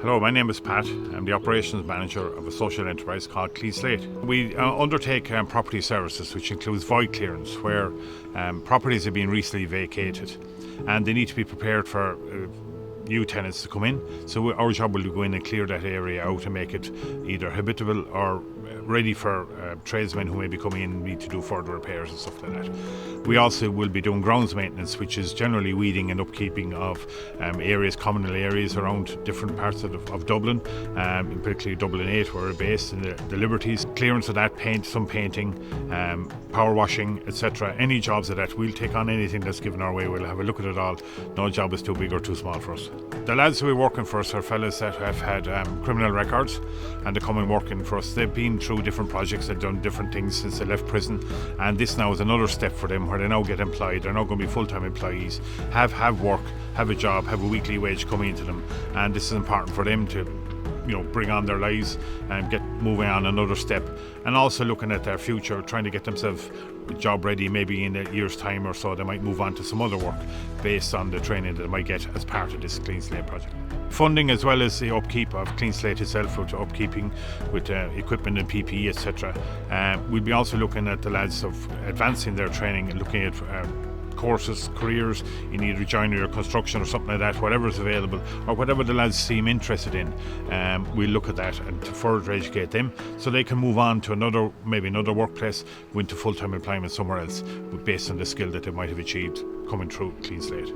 Hello, my name is Pat. I'm the operations manager of a social enterprise called Clean Slate. We undertake property services, which includes void clearance, where properties have been recently vacated and they need to be prepared for new tenants to come in. So our job will be to go in and clear that area out and make it either habitable or ready for tradesmen who may be coming in and need to do further repairs and stuff like that. We also will be doing grounds maintenance, which is generally weeding and upkeeping of areas, communal areas around different parts of Dublin, particularly Dublin 8 where we're based, in the Liberties. Clearance of that, some painting, power washing, etc. Any jobs of that, we'll take on anything that's given our way. We'll have a look at it all. No job is too big or too small for us. The lads who are working for us are fellas that have had criminal records and they're coming working for us. They've been through different projects, they've done different things since they left prison, and this now is another step for them where they now get employed. They're now going to be full-time employees, have work, have a job, have a weekly wage coming into them, and this is important for them to bring on their lives and get moving on another step, and also looking at their future, trying to get themselves job ready. Maybe in a year's time or so they might move on to some other work based on the training that they might get as part of this Clean Slate project. Funding, as well as the upkeep of Clean Slate itself, with upkeeping with equipment and PPE, etc. We'll be also looking at the lads of advancing their training and looking at courses, careers in either joinery or construction or something like that, whatever is available or whatever the lads seem interested in. We'll look at that and to further educate them so they can move on to another workplace, go into full-time employment somewhere else based on the skill that they might have achieved coming through Clean Slate.